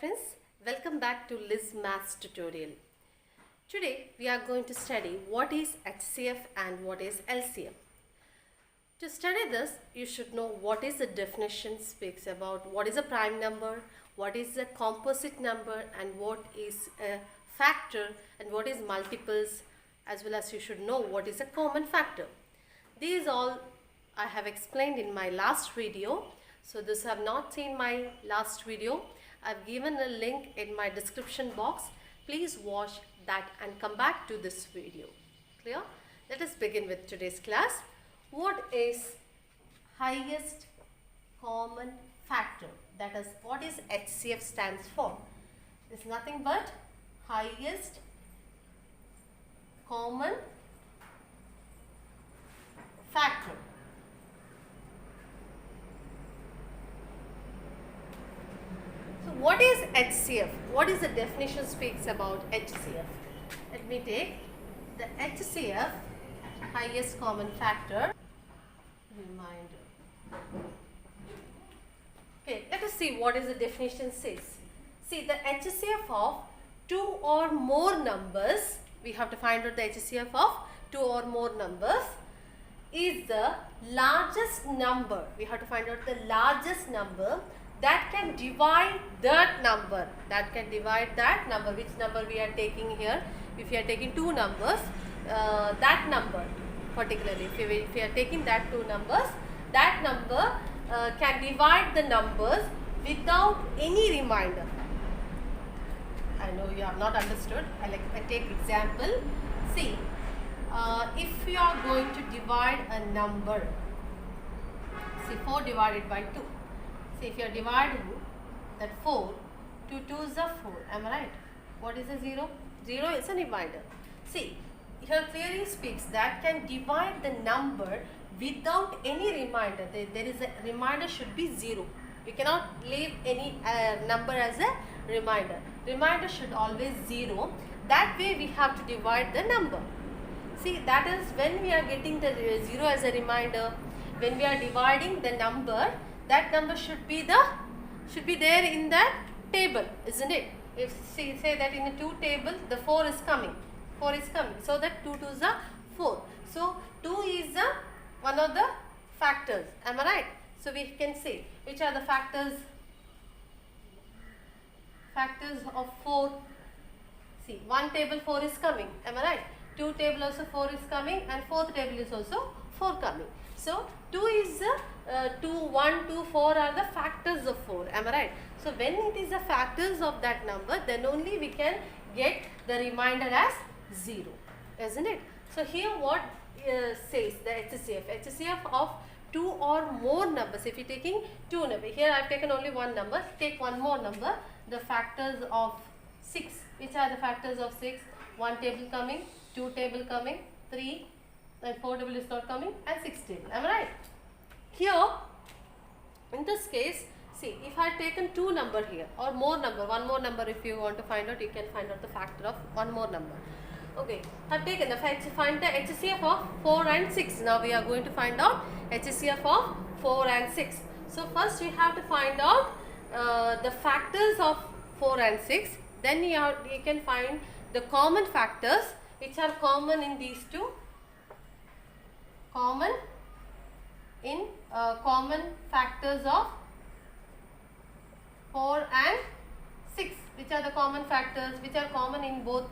friends, welcome back to Liz Maths tutorial. Today we are going to study what is HCF and what is LCM. To study this, you should know what is the definition speaks about, what is a prime number, what is a composite number, and what is a factor and what is multiples, as well as you should know what is a common factor. These all I have explained in my last video. So this have not seen my last video, I've given a link in my description box. Please watch that and come back to this video. Clear? Let us begin with today's class. What is highest common factor? That is, what is HCF stands for? It's nothing but highest common factor. So what is HCF? What is the definition speaks about HCF? Let me take the HCF, highest common factor, reminder. Okay, let us see what is the definition says. See, the HCF of two or more numbers, we have to find out the HCF of two or more numbers, is the largest number. We have to find out the largest number that can divide that number. Which number we are taking here? If we are taking two numbers, that number particularly, if we are taking that two numbers, that number can divide the numbers without any remainder. I know you have not understood. I take example. See, if you are going to divide a number, see 4 divided by 2. See, if you are dividing that 4, 2 2s are 4. Am I right? What is a 0? 0 is a remainder. See, here clearly speaks that can divide the number without any remainder. There is a remainder should be 0. You cannot leave any number as a remainder. Remainder should always 0. That way we have to divide the number. See, that is when we are getting the 0 as a remainder. When we are dividing the number, that number should be there in that table, isn't it? If say that in the 2 table, the 4 is coming. 4 is coming. So that 2 2s are 4. So 2 is one of the factors. Am I right? So we can say which are the factors. Factors of 4. See, 1 table 4 is coming. Am I right? 2 table also 4 is coming, and 4th table is also 4 coming. So 2 is 2, 1, 2, 4 are the factors of 4. Am I right? So when it is the factors of that number, then only we can get the remainder as 0. Isn't it? So here what says the HCF? HCF of 2 or more numbers. If you are taking 2 numbers, here I have taken only one number. Take one more number. The factors of 6. Which are the factors of 6? 1 table coming, 2 table coming, 3 and 4 table is not coming, and 6 table. Am I right? Here, in this case, see, if I have taken 2 number here or more number, one more number, if you want to find out, you can find out the factor of one more number. Okay, I have taken find the HCF of 4 and 6. Now we are going to find out HCF of 4 and 6. So first we have to find out the factors of 4 and 6. Then you can find the common factors which are common in these two. Common factors of 4 and 6. Which are the common factors which are common in both?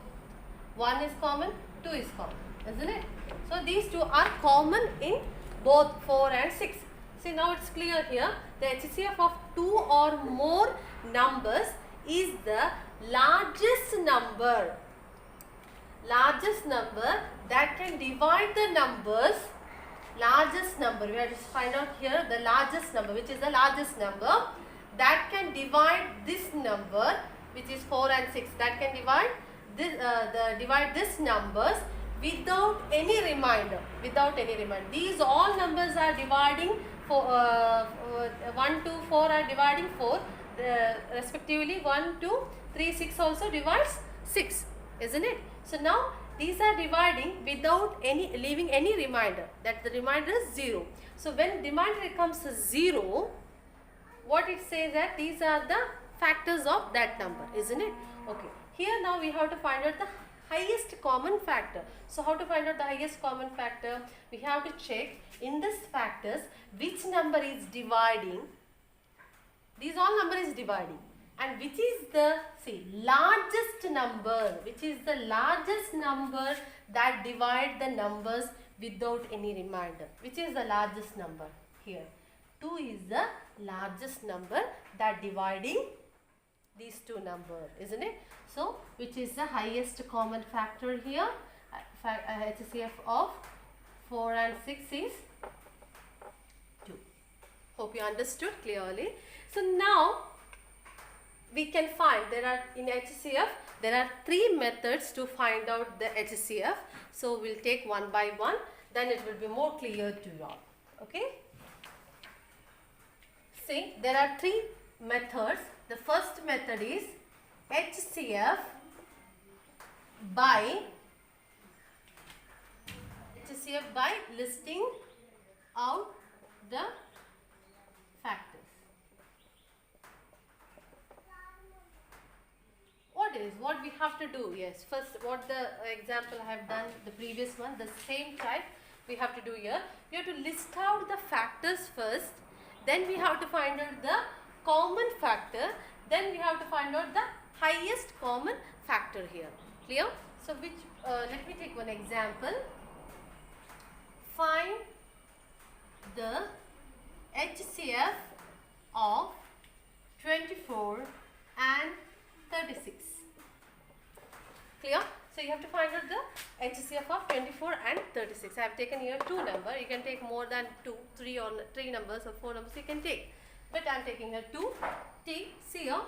1 is common, 2 is common, isn't it? So these two are common in both 4 and 6. See, now it's clear here. The HCF of 2 or more numbers is the largest number. Largest number that can divide the numbers. Largest number, we have to find out here the largest number, which is the largest number that can divide this number, which is 4 and 6, that can divide this numbers without any remainder. These all numbers are dividing for 1, 2, 4 are dividing 4 respectively. 1, 2, 3, 6 also divides 6, isn't it? So now these are dividing without leaving any remainder. That the remainder is 0. So when remainder comes to 0, what it says that these are the factors of that number, isn't it? Okay, here now we have to find out the highest common factor. So how to find out the highest common factor? We have to check in this factors which number is dividing. These all number is dividing, and which is the largest number, which is the largest number that divide the numbers without any remainder. Which is the largest number here? 2 is the largest number that dividing these two numbers, isn't it? So which is the highest common factor here? HCF of 4 and 6 is 2. Hope you understood clearly. So now we can find, there are in HCF there are 3 methods to find out the HCF. So we'll take one by one, then it will be more clear to you all. Okay. See, there are 3 methods. The first method is HCF by listing out the factors. What we have to do? Yes, first what the example I have done, the previous one, the same type we have to do here. We have to list out the factors first, then we have to find out the common factor, then we have to find out the highest common factor here. Clear? So which let me take one example. Find the HCF of 24 and 36. Clear? So you have to find out the HCF of 24 and 36. I have taken here 2 numbers. You can take more than 2, 3 or 3 numbers or 4 numbers you can take. But I am taking here 2. See here,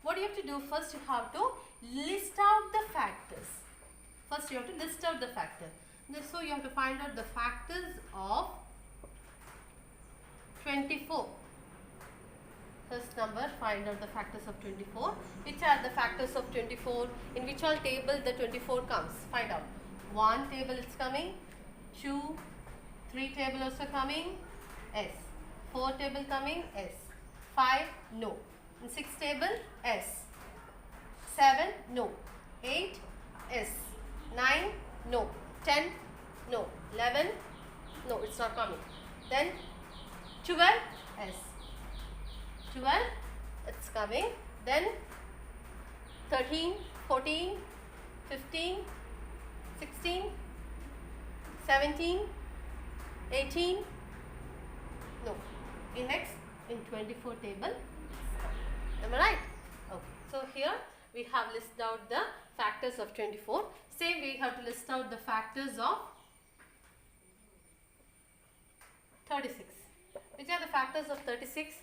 what you have to do first, you have to list out the factors. First you have to list out the factor. So you have to find out the factors of 24. First number, find out the factors of 24. Which are the factors of 24? In which all table the 24 comes? Find out. 1 table is coming. 2, 3 table also coming. S. 4 table coming. S. 5, no. In 6 table, S. 7, no. 8, S. 9, no. 10, no. 11, no, it's not coming. Then 12, S. 12, it's coming. Then 13, 14, 15, 16, 17, 18, no. In next, in 24 table. Am I right? Okay. So here we have listed out the factors of 24. Same we have to list out the factors of 36. Which are the factors of 36?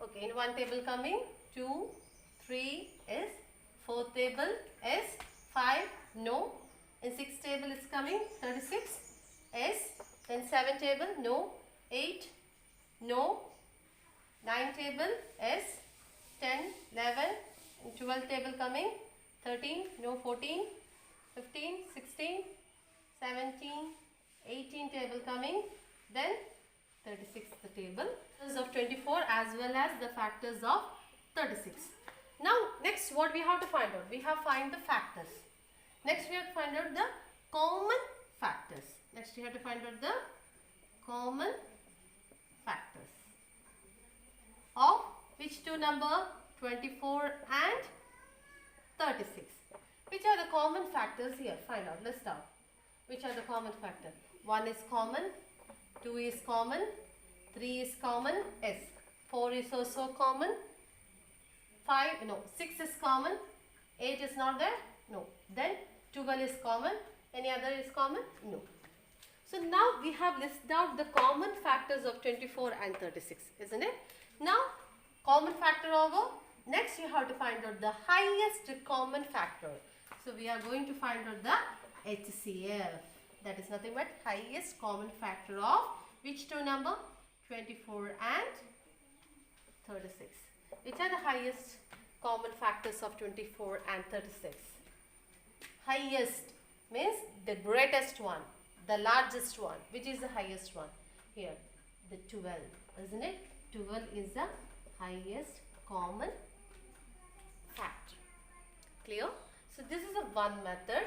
Okay, in 1 table coming 2, 3 is, 4 table S, 5 no, in 6 table is coming 36 S, then 7 table no, 8 no, 9 table S, 10, 11, in 12 table coming 13 no, 14, 15, 16, 17, 18 table coming, then 36 the table of 24 as well as the factors of 36. Now next what we have to find out? We have to find the factors. Next we have to find out the common factors. Next we have to find out the common factors of which two number? 24 and 36. Which are the common factors here? Find out, list out. Which are the common factors? 1 is common, 2 is common, 3 is common, S. 4 is also common, 6 is common, 8 is not there, no. Then 12 is common, any other is common, no. So now we have listed out the common factors of 24 and 36, isn't it? Now common factor over, next you have to find out the highest common factor. So we are going to find out the HCF. That is nothing but highest common factor of which two number? 24 and 36. Which are the highest common factors of 24 and 36? Highest means the greatest one, the largest one. Which is the highest one? Here, the 12, isn't it? 12 is the highest common factor. Clear? So this is a one method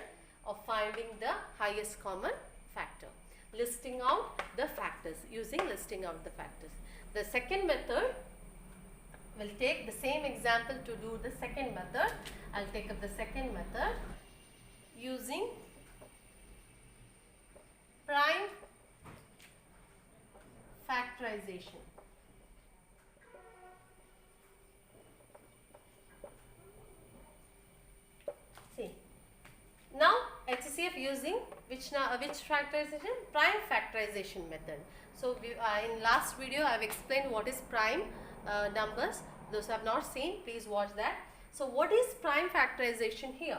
of finding the highest common factor. Listing out the factors, using listing out the factors. The second method, we'll take the same example to do the second method. I'll take up the second method using prime factorization. See, now HCF using which factorization? Prime factorization method. So in last video I have explained what is prime numbers. Those who have not seen, please watch that. So what is prime factorization here?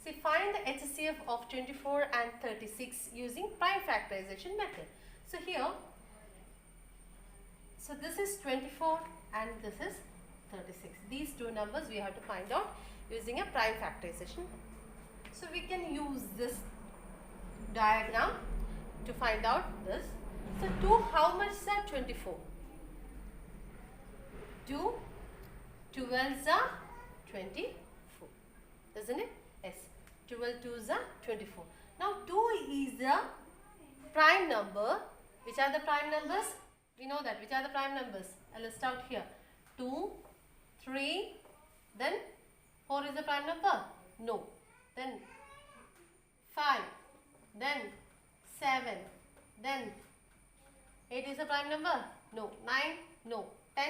See, find the HCF of 24 and 36 using prime factorization method. So here, so this is 24 and this is 36. These two numbers we have to find out using a prime factorization. So we can use this diagram to find out this. So 2, how much is that? 24. 2, 12s are 24. Isn't it? Yes. 12 2s are 24. Now 2 is a prime number. Which are the prime numbers? We know that. Which are the prime numbers? I'll list out here. 2, 3, then 4 is the prime number? No. Then 5, then 7, then 8 is a prime number? No. 9? No. 10?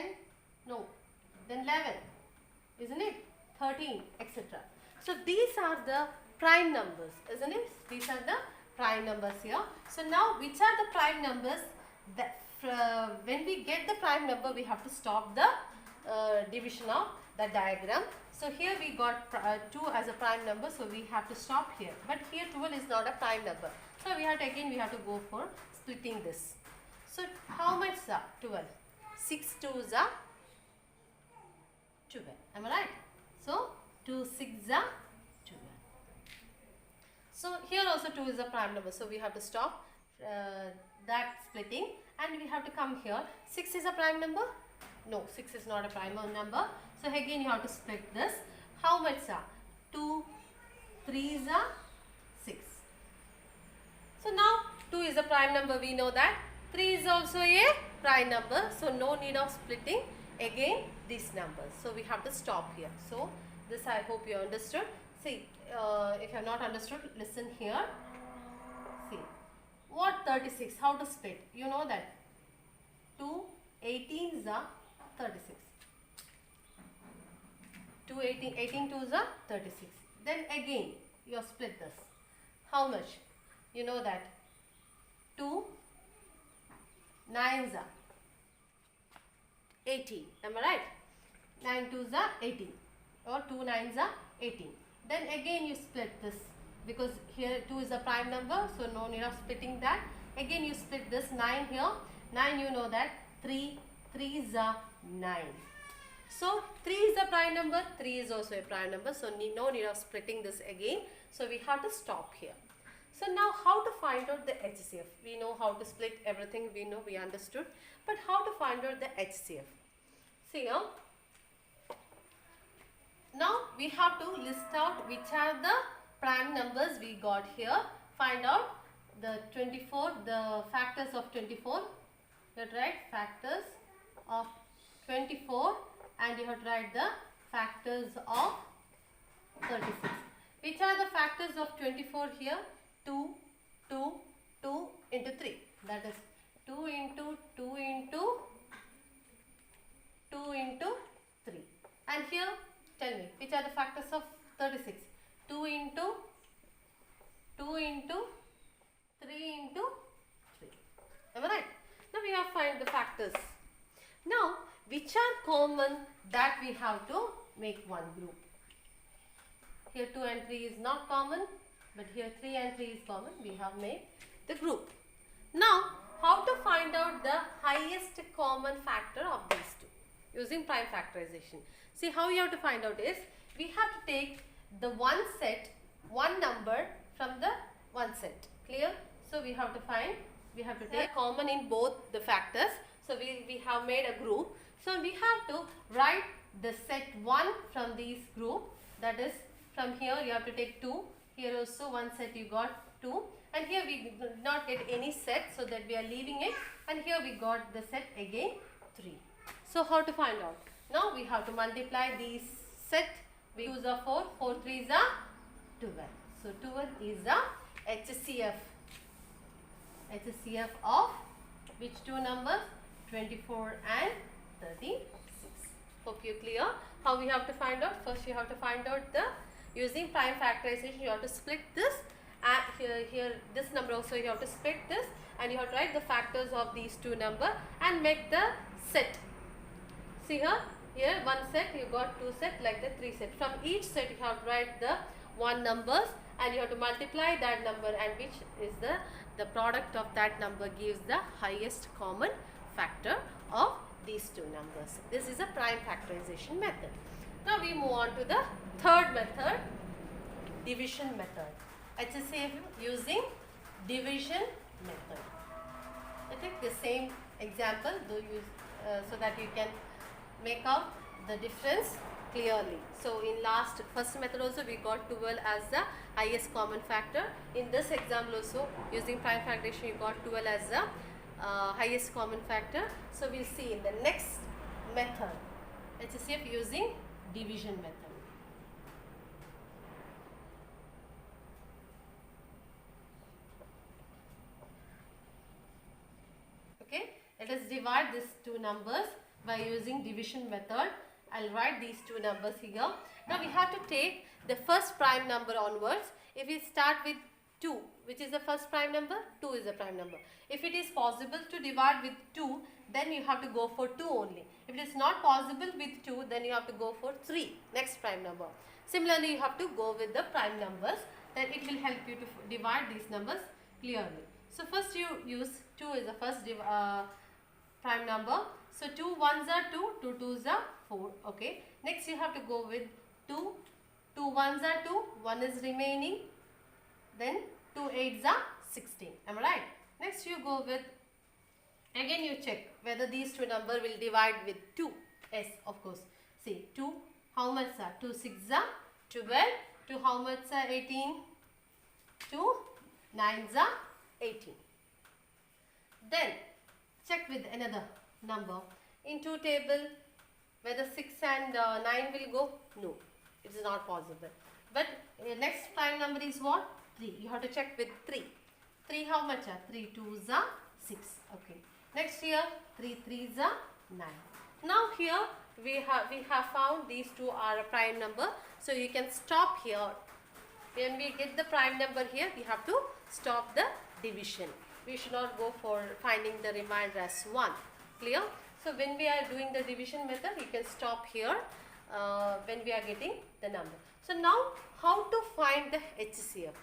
No. Then 11, isn't it? 13, etc. So these are the prime numbers, isn't it? These are the prime numbers here. So now which are the prime numbers? That when we get the prime number, we have to stop the division of the diagram. So here we got 2 as a prime number, so we have to stop here. But here 12 is not a prime number. So we have to go for splitting this. So how much is 12? 6 2s are 12. Am I right? So 2 6s are 12. So here also 2 is a prime number. So we have to stop that splitting and we have to come here. 6 is a prime number? No, 6 is not a prime number. So again you have to split this. How much are? 2 3s are 6. So now 2 is a prime number, we know that. 3 is also a prime number. So no need of splitting again these numbers. So we have to stop here. So this I hope you understood. See, if you have not understood, listen here. See, what 36? How to split? You know that 2 18s are 36. 2 18 2s are 36. Then again you split this. How much? You know that 2 9s are 18. Am I right? 9 2s are 18 or 2 9s are 18. Then again you split this because here 2 is a prime number, so no need of splitting that. Again you split this 9 here. 9 you know that 3 3s are 9. So 3 is a prime number, 3 is also a prime number, so no need of splitting this again. So we have to stop here. So now how to find out the HCF? We know how to split everything, we know, we understood. But how to find out the HCF? See here. Now we have to list out which are the prime numbers we got here. Find out the 24, the factors of 24. You have to write factors of 24 and you have to write the factors of 36. Which are the factors of 24 here? 2, 2, 2 into 3. That is 2 into 2 into 2 into 3. And here, tell me, which are the factors of 36? 2 into 2 into 3 into 3. Am I right? Now we have to find the factors. Now, which are common that we have to make one group? Here 2 and 3 is not common, but here 3 and 3 is common. We have made the group. Now, how to find out the highest common factor of these two? Using prime factorization. See, how you have to find out is, we have to take the one set, one number from the one set. Clear? So we have to take common in both the factors. So we have made a group. So we have to write the set 1 from these group, that is from here you have to take 2, here also one set you got 2, and here we did not get any set, so that we are leaving it, and here we got the set again 3. So how to find out? Now we have to multiply these set. 2s are 4, 4 3s are 12. So 12 is the HCF. HCF of which two numbers? 24 and 36. Hope you clear how we have to find out. First you have to find out the, using prime factorization you have to split this, and here this number also you have to split this, and you have to write the factors of these two number and make the set. See here one set you got, two set, like the 3 set. From each set you have to write the 1 numbers, and you have to multiply that number, and which is the product of that number gives the highest common factor of these two numbers. This is a prime factorization method. Now we move on to the third method, division method. HCF using division method. I take the same example so that you can make out the difference clearly. So in first method also we got 12 as the highest common factor. In this example also, using prime factorization, you got 12 as the highest common factor. So we'll see in the next method, HCF using division method. Okay, let us divide these two numbers by using division method. I'll write these two numbers here. Now we have to take the first prime number onwards. If we start with 2, which is the first prime number, 2 is the prime number. If it is possible to divide with 2, then you have to go for 2 only. If it is not possible with 2, then you have to go for 3, next prime number. Similarly, you have to go with the prime numbers, then it will help you to divide these numbers clearly. So first you use 2 is the first prime number. So 2 1s are 2, 2 2s are 4. Okay. Next you have to go with 2, 2 1s are 2, 1 is remaining. Then 2 8s are 16. Am I right? Next you go with, again you check whether these two numbers will divide with 2. Yes, of course. See, 2 how much are? 2 6s are 12. 2 how much are? 18. 2 9s are 18. Then check with another number. In 2 table, whether 6 and 9 will go? No, it is not possible. But next prime number is what? 3. You have to check with 3. 3 how much are? 3 2s are 6. Okay. Next here 3 3s are 9. Now here we have found these two are a prime number. So you can stop here. When we get the prime number here, we have to stop the division. We should not go for finding the remainder as 1. Clear? So when we are doing the division method, you can stop here when we are getting the number. So now how to find the HCF?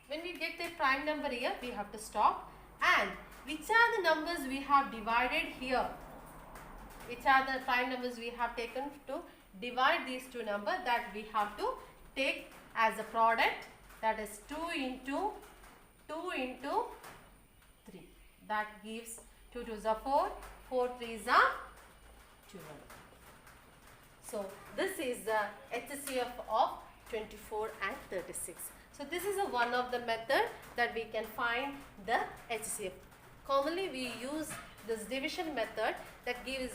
When we get the prime number here, we have to stop, and which are the numbers we have divided here? Which are the prime numbers we have taken to divide these two numbers, that we have to take as a product, that is 2 into 3. That gives 2 2s are 4, 4 3s are 12. So this is the HCF of 24 and 36. So this is one of the method that we can find the HCF. Commonly we use this division method that is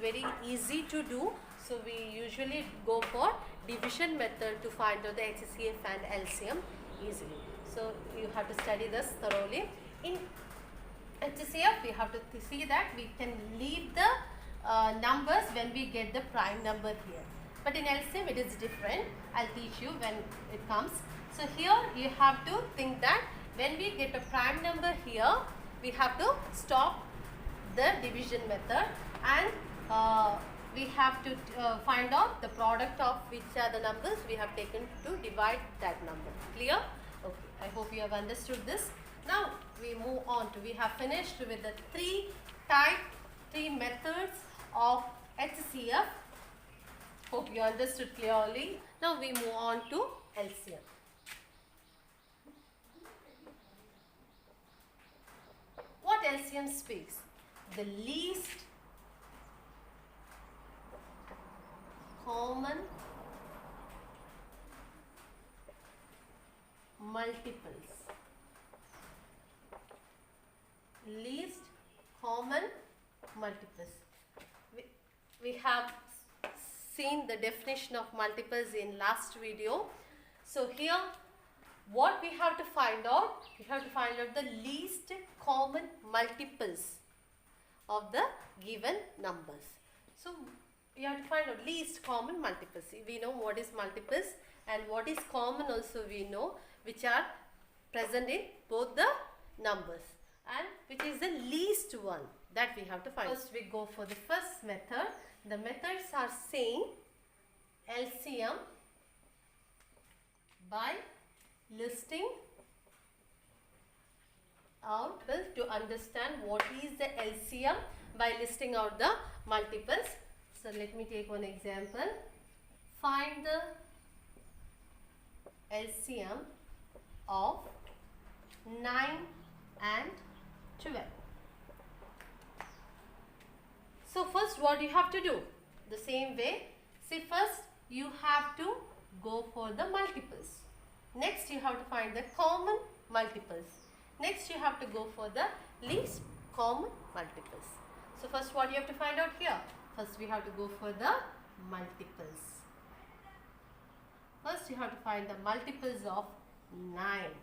very easy to do. So we usually go for division method to find out the HCF and LCM easily. So you have to study this thoroughly. In HCF we have to see that we can leave the numbers when we get the prime number here. But in LCM it is different. I'll teach you when it comes. So here you have to think that when we get a prime number here, we have to stop the division method, and we have to find out the product of which are the numbers we have taken to divide that number. Clear? Okay. I hope you have understood this. Now we move on to, we have finished with the three methods of HCF. Hope you understood clearly. Now we move on to LCM. What LCM speaks? The least multiples. Least common multiples. We have seen the definition of multiples in last video. So here what we have to find out, we have to find out the least common multiples of the given numbers. So we have to find out least common multiples. We know what is multiples and what is common also we know, which are present in both the numbers, and which is the least one that we have to find. First we go for the first method. The methods are saying LCM by listing out. To understand what is the LCM by listing out the multiples. So let me take one example. Find the LCM of 9 and 12. So first what you have to do? The same way. See, first you have to go for the multiples. Next you have to find the common multiples. Next you have to go for the least common multiples. So first what you have to find out here? First we have to go for the multiples. First you have to find the multiples of 9.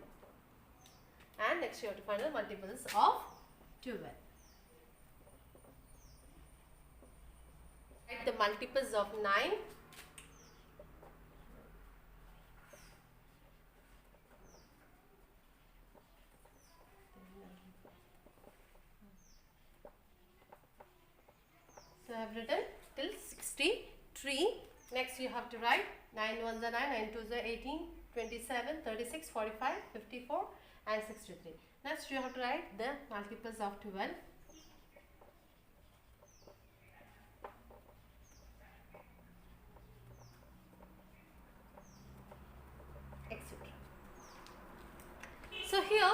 And next you have to find the multiples of 12. Write the multiples of 9. So I have written till 63. Next you have to write 9 ones are 9, 9 twos are 18, 27, 36, 45, 54 and 63. Next you have to write the multiples of 12. Etc. So here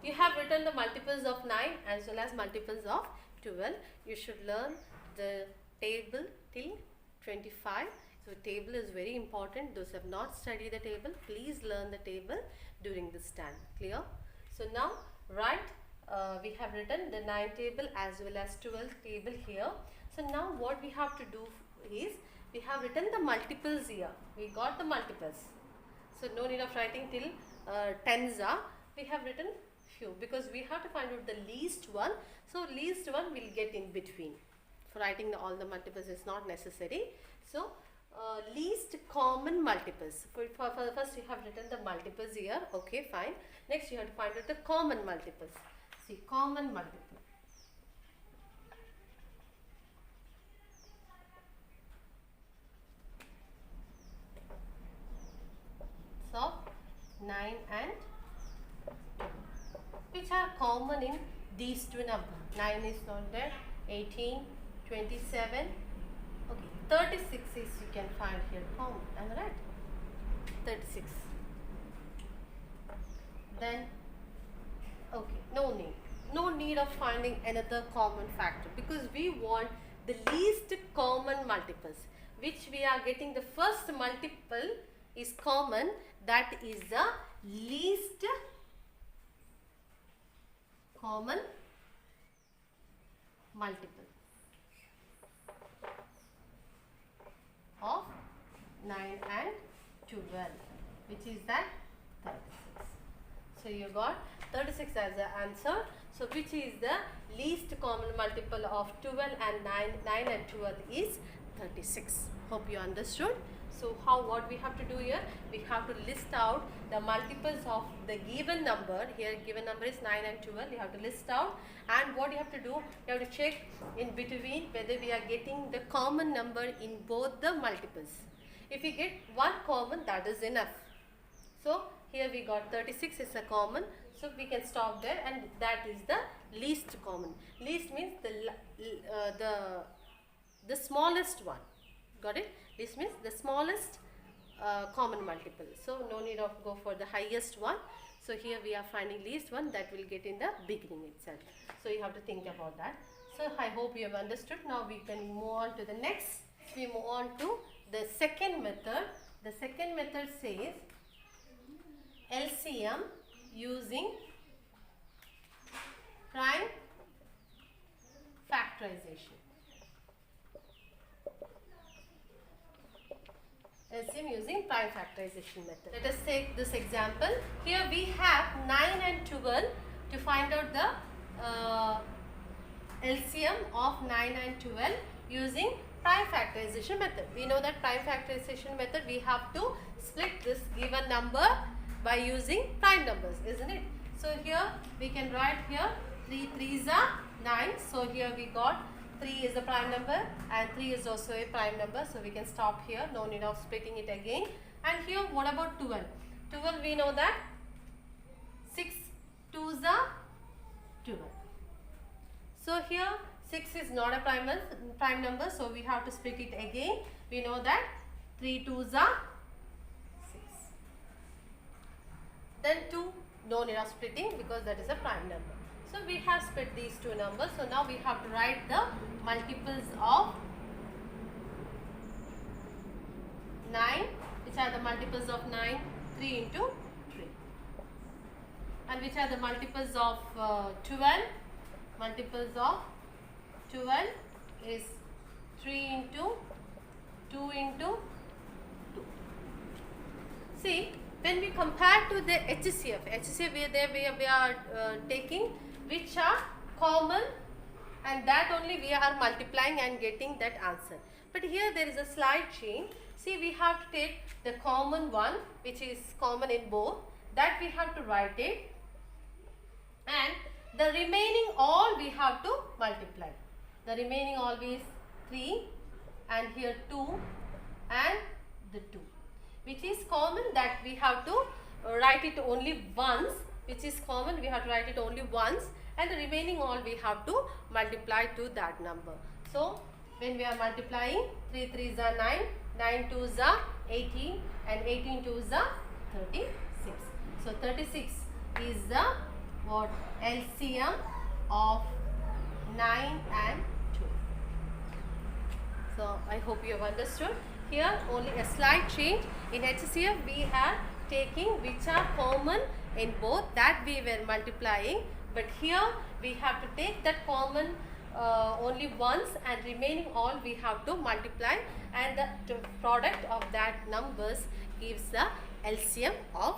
you have written the multiples of 9 as well as multiples of 12. You should learn the table till 25. So table is very important. Those who have not studied the table, please learn the table during this time. Clear? So now write, we have written the 9 table as well as 12 table here. So now what we have to do is, we have written the multiples here. We got the multiples. So no need of writing till tens are. We have written few because we have to find out the least one. So least one will get in between. For writing all the multiples is not necessary. So least common multiples. For first you have written the multiples here. Okay, fine. Next you have to find out the common multiples. See, common multiple. So 9 and 2, which are common in these two numbers. 9 is not there. 18, 27. Okay, 36 is you can find here common. Am I right? 36. Then, okay, no need of finding another common factor because we want the least common multiples, which we are getting the first multiple is common, that is the least common multiple of 9 and 12, which is that 36. So you got 36 as the answer. So which is the least common multiple of 12 and 9 and 12 is 36. Hope you understood. So what we have to do here, we have to list out the multiples of the given number. Here given number is 9 and 12. You have to list out, and what you have to do, you have to check in between whether we are getting the common number in both the multiples. If we get one common, that is enough. So here we got 36 is a common, so we can stop there, and that is the least common. Least means the smallest one. Got it? This means the smallest common multiple. So no need of go for the highest one. So here we are finding least one, that will get in the beginning itself. So you have to think about that. So I hope you have understood. Now we can move on to the next. We move on to the second method. The second method says LCM using prime factorization. LCM using prime factorization method. Let us take this example. Here we have 9 and 12 to find out the LCM of 9 and 12 using prime factorization method. We know that prime factorization method, we have to split this given number by using prime numbers, isn't it? So here we can write here 3 3s are 9. So here we got 3 is a prime number and 3 is also a prime number. So we can stop here. No need of splitting it again. And here what about 12? 12 we know that 6 2s are 12. So here 6 is not a prime number. So we have to split it again. We know that 3 2s are 6. Then 2, no need of splitting because that is a prime number. So we have split these two numbers. So now we have to write the multiples of 9. Which are the multiples of 9? 3 into 3. And which are the multiples of 12? Multiples of 12 is 3 into 2 into 2. See, when we compare to the HCF we are taking which are common, and that only we are multiplying and getting that answer. But here there is a slight change. See, we have to take the common one which is common in both, that we have to write it, and the remaining all we have to multiply. The remaining all is 3 and here 2 and the 2. Which is common, that we have to write it only once. Which is common, we have to write it only once, and the remaining all we have to multiply to that number. So when we are multiplying, 3 3s are 9, 9 2s are 18 and 18 2s are 36. So 36 is the what LCM of 9 and 2. So I hope you have understood. Here only a slight change. In HCF we are taking which are common in both, that we were multiplying, but here we have to take that common only once, and remaining all we have to multiply, and the product of that numbers gives the LCM of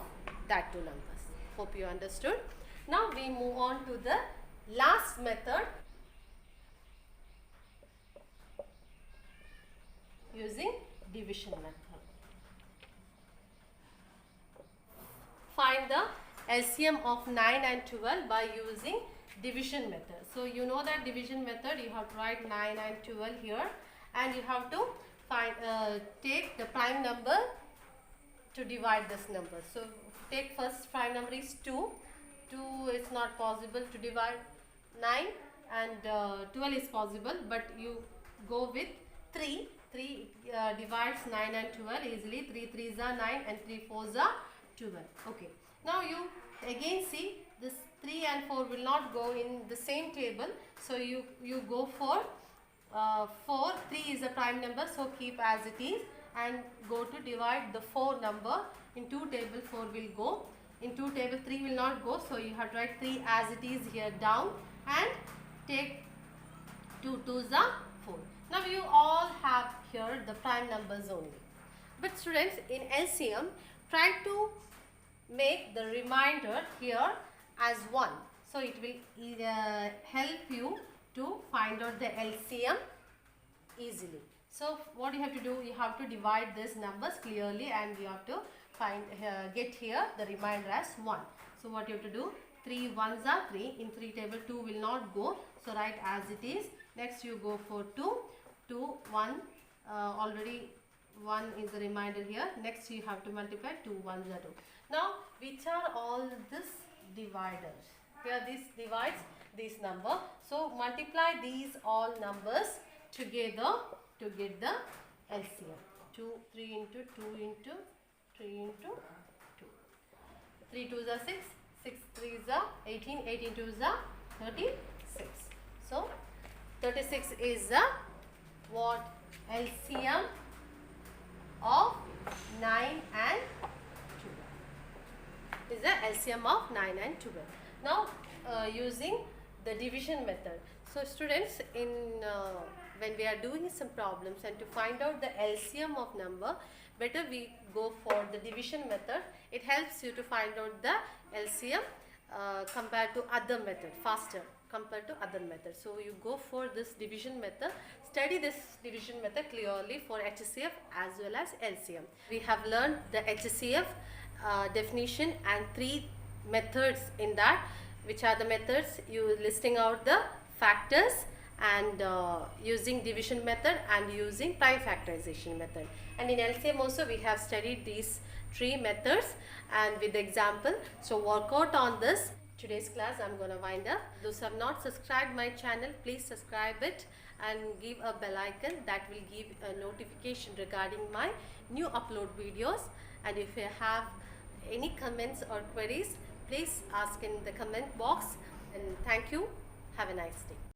that two numbers. Hope you understood. Now we move on to the last method using division method. Find the LCM of 9 and 12 by using division method. So you know that division method, you have to write 9 and 12 here, and you have to find take the prime number to divide this number. So take first prime number is 2. 2 is not possible to divide 9, and 12 is possible, but you go with 3. 3 divides 9 and 12 easily. 3 3s are 9 and 3 4s are 12. Okay. Now you again see this 3 and 4 will not go in the same table. So you go for 4. 3 is a prime number, so keep as it is, and go to divide the 4 number. In 2 table 4 will go. In 2 table 3 will not go. So you have to write 3 as it is here down, and take 2 2s are 4. Now you all have here the prime numbers only. But students, in LCM, try to make the remainder here as 1. So it will help you to find out the LCM easily. So what you have to do, you have to divide these numbers clearly, and you have to find get here the remainder as 1. So what you have to do, 3 1s are 3. In 3 table 2 will not go. So write as it is. Next you go for 2. 2 1 already 1 is the remainder here. Next you have to multiply 2 1s are 2. Now which are all this dividers? Here this divides this number. So multiply these all numbers together to get the LCM. 2 3 into 2 into 3 into 2. 3 2s are 6. 6 3s are 18. 18 2s are 36. So 36 is the what LCM of 9 and 2. is the LCM of 9 and 12. Now using the division method. So students, in when we are doing some problems and to find out the LCM of number, better we go for the division method. It helps you to find out the LCM compared to other method, faster compared to other methods. So you go for this division method, study this division method clearly for HCF as well as LCM. We have learned the HCF definition and 3 methods in that, which are the methods you listing out the factors and using division method and using prime factorization method. And in LCM also we have studied these 3 methods and with the example. So work out on this. Today's class I'm going to wind up. Those who have not subscribed my channel, please subscribe it and give a bell icon that will give a notification regarding my new upload videos. And if you have any comments or queries, please ask in the comment box. And thank you. Have a nice day.